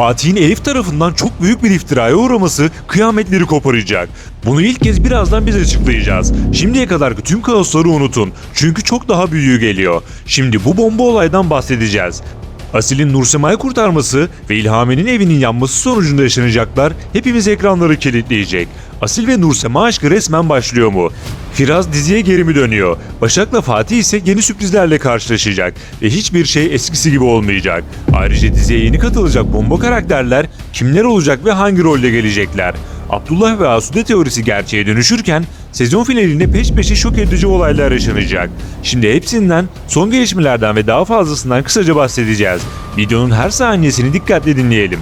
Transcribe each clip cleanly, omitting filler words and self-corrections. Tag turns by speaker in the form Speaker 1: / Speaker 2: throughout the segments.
Speaker 1: Fatih'in Elif tarafından çok büyük bir iftiraya uğraması kıyametleri koparacak. Bunu ilk kez birazdan biz açıklayacağız. Şimdiye kadarki tüm kaosları unutun. Çünkü çok daha büyüğü geliyor. Şimdi bu bomba olaydan bahsedeceğiz. Asil'in Nursema'yı kurtarması ve İlhami'nin evinin yanması sonucunda yaşanacaklar hepimiz ekranları kilitleyecek. Asil ve Nursema aşkı resmen başlıyor mu? Firaz diziye geri mi dönüyor? Başak'la Fatih ise yeni sürprizlerle karşılaşacak ve hiçbir şey eskisi gibi olmayacak. Ayrıca diziye yeni katılacak bomba karakterler kimler olacak ve hangi rolle gelecekler? Abdullah ve Asude teorisi gerçeğe dönüşürken sezon finalinde peş peşe şok edici olaylar yaşanacak. Şimdi hepsinden, son gelişmelerden ve daha fazlasından kısaca bahsedeceğiz. Videonun her saniyesini dikkatle dinleyelim.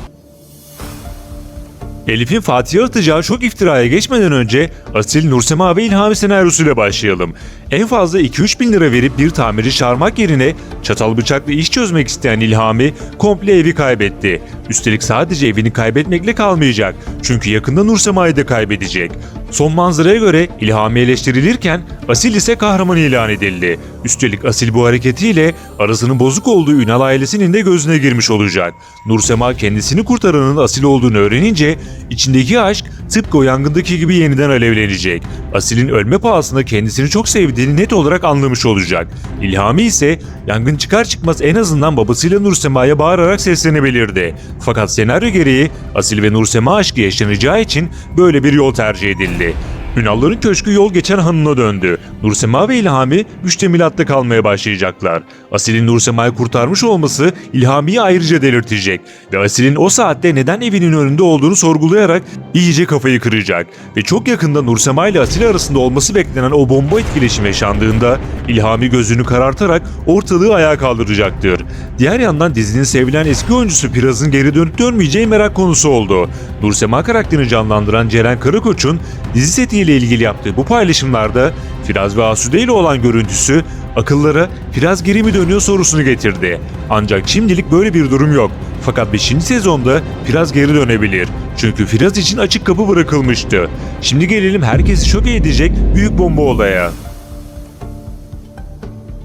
Speaker 1: Elif'in Fatih'e atacağı şok iftiraya geçmeden önce Asil, Nursema ve İlhami senaryosuyla başlayalım. En fazla 2-3 bin lira verip bir tamirci çağırmak yerine çatal bıçakla iş çözmek isteyen İlhami komple evi kaybetti. Üstelik sadece evini kaybetmekle kalmayacak. Çünkü yakında Nursema'yı da kaybedecek. Son manzaraya göre İlhami eleştirilirken Asil ise kahraman ilan edildi. Üstelik Asil bu hareketiyle arasının bozuk olduğu Ünal ailesinin de gözüne girmiş olacak. Nursema kendisini kurtaranın Asil olduğunu öğrenince içindeki aşk tıpkı o yangındaki gibi yeniden alevlenecek. Asil'in ölme pahasına kendisini çok sevdiğini net olarak anlamış olacak. İlhami ise yangın çıkar çıkmaz en azından babasıyla Nursema'ya bağırarak seslenebilirdi. Fakat senaryo gereği Asil ve Nursema aşkı yaşanacağı için böyle bir yol tercih edildi. Ünalların köşkü yol geçen hanına döndü. Nursema ve İlhami müştemilatta kalmaya başlayacaklar. Asil'in Nursema'yı kurtarmış olması İlhami'yi ayrıca delirtecek ve Asil'in o saatte neden evinin önünde olduğunu sorgulayarak iyice kafayı kıracak ve çok yakında Nursema ile Asil arasında olması beklenen o bomba etkileşimi yaşandığında İlhami gözünü karartarak ortalığı ayağa kaldıracaktır. Diğer yandan dizinin sevilen eski oyuncusu Firaz'ın geri dönüp dönmeyeceği merak konusu oldu. Nursema karakterini canlandıran Ceren Karakoç'un dizi setiyle ilgili yaptığı bu paylaşımlarda Firaz ve Asude ile olan görüntüsü akıllara Firaz geri mi dönüyor sorusunu getirdi. Ancak şimdilik böyle bir durum yok. Fakat 5. sezonda Firaz geri dönebilir. Çünkü Firaz için açık kapı bırakılmıştı. Şimdi gelelim herkesi şok edecek büyük bomba olaya.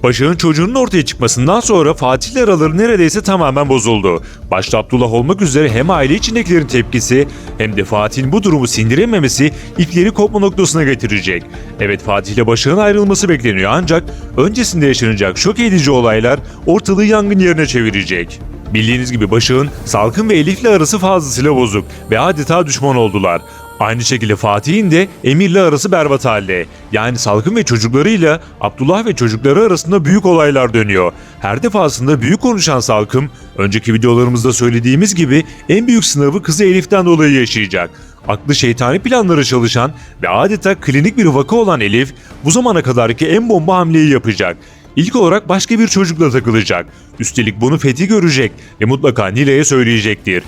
Speaker 1: Başak'ın çocuğunun ortaya çıkmasından sonra Fatih ile araları neredeyse tamamen bozuldu. Başta Abdullah olmak üzere hem aile içindekilerin tepkisi hem de Fatih'in bu durumu sindirememesi ipleri kopma noktasına getirecek. Evet, Fatih ile Başak'ın ayrılması bekleniyor ancak öncesinde yaşanacak şok edici olaylar ortalığı yangın yerine çevirecek. Bildiğiniz gibi Başak'ın Salkım ve Elif'le arası fazlasıyla bozuk ve adeta düşman oldular. Aynı şekilde Fatih'in de Emir'le arası berbat halde. Yani Salkım ve çocuklarıyla Abdullah ve çocukları arasında büyük olaylar dönüyor. Her defasında büyük konuşan Salkım, önceki videolarımızda söylediğimiz gibi en büyük sınavı kızı Elif'ten dolayı yaşayacak. Aklı şeytani planları çalışan ve adeta klinik bir vaka olan Elif, bu zamana kadarki en bomba hamleyi yapacak. İlk olarak başka bir çocukla takılacak. Üstelik bunu Fethi görecek ve mutlaka Nilay'a söyleyecektir.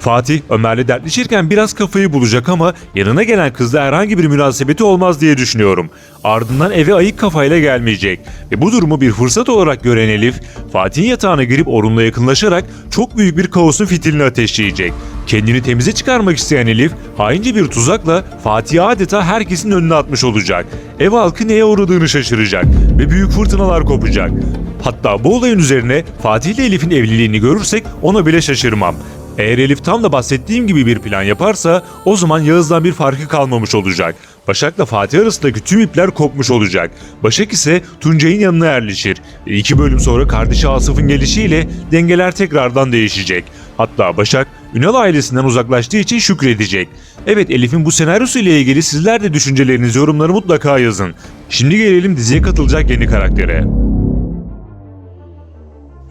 Speaker 1: Fatih, Ömer'le dertleşirken biraz kafayı bulacak ama yanına gelen kızla herhangi bir münasebeti olmaz diye düşünüyorum. Ardından eve ayık kafayla gelmeyecek ve bu durumu bir fırsat olarak gören Elif, Fatih'in yatağına girip Orhun'la yakınlaşarak çok büyük bir kaosun fitilini ateşleyecek. Kendini temize çıkarmak isteyen Elif, haince bir tuzakla Fatih'i adeta herkesin önüne atmış olacak. Ev halkı neye uğradığını şaşıracak ve büyük fırtınalar kopacak. Hatta bu olayın üzerine Fatih ile Elif'in evliliğini görürsek ona bile şaşırmam. Eğer Elif tam da bahsettiğim gibi bir plan yaparsa o zaman Yağız'dan bir farkı kalmamış olacak. Başak'la Fatih arasındaki tüm ipler kopmuş olacak. Başak ise Tuncay'ın yanına yerleşir. 2 bölüm sonra kardeşi Asaf'ın gelişiyle dengeler tekrardan değişecek. Hatta Başak Ünal ailesinden uzaklaştığı için şükredecek. Evet, Elif'in bu senaryosu ile ilgili sizler de düşüncelerinizi yorumlara mutlaka yazın. Şimdi gelelim diziye katılacak yeni karaktere.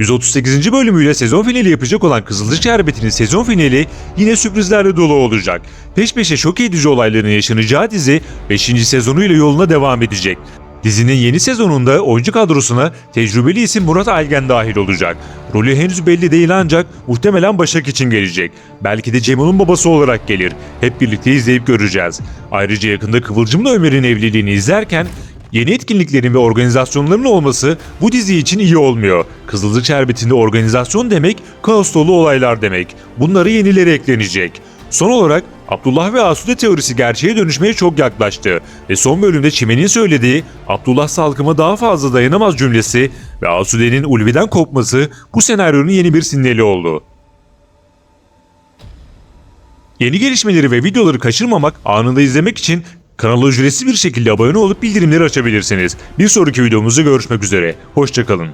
Speaker 1: 138. bölümüyle sezon finali yapacak olan Kızılcık Şerbeti'nin sezon finali yine sürprizlerle dolu olacak. Peş peşe şok edici olayların yaşanacağı dizi 5. sezonuyla yoluna devam edecek. Dizinin yeni sezonunda oyuncu kadrosuna tecrübeli isim Murat Algen dahil olacak. Rolü henüz belli değil ancak muhtemelen Başak için gelecek. Belki de Cemal'ın babası olarak gelir. Hep birlikte izleyip göreceğiz. Ayrıca yakında Kıvılcım'la Ömer'in evliliğini izlerken yeni etkinliklerin ve organizasyonların olması bu dizi için iyi olmuyor. Kızılcık Şerbeti'nde organizasyon demek, kaos dolu olaylar demek. Bunları yenileri eklenecek. Son olarak Abdullah ve Asude teorisi gerçeğe dönüşmeye çok yaklaştı ve son bölümde Çimen'in söylediği "Abdullah Salkım'a daha fazla dayanamaz" cümlesi ve Asude'nin Ulvi'den kopması bu senaryonun yeni bir sinyali oldu. Yeni gelişmeleri ve videoları kaçırmamak, anında izlemek için kanala ücretsiz bir şekilde abone olup bildirimleri açabilirsiniz. Bir sonraki videomuzda görüşmek üzere. Hoşça kalın.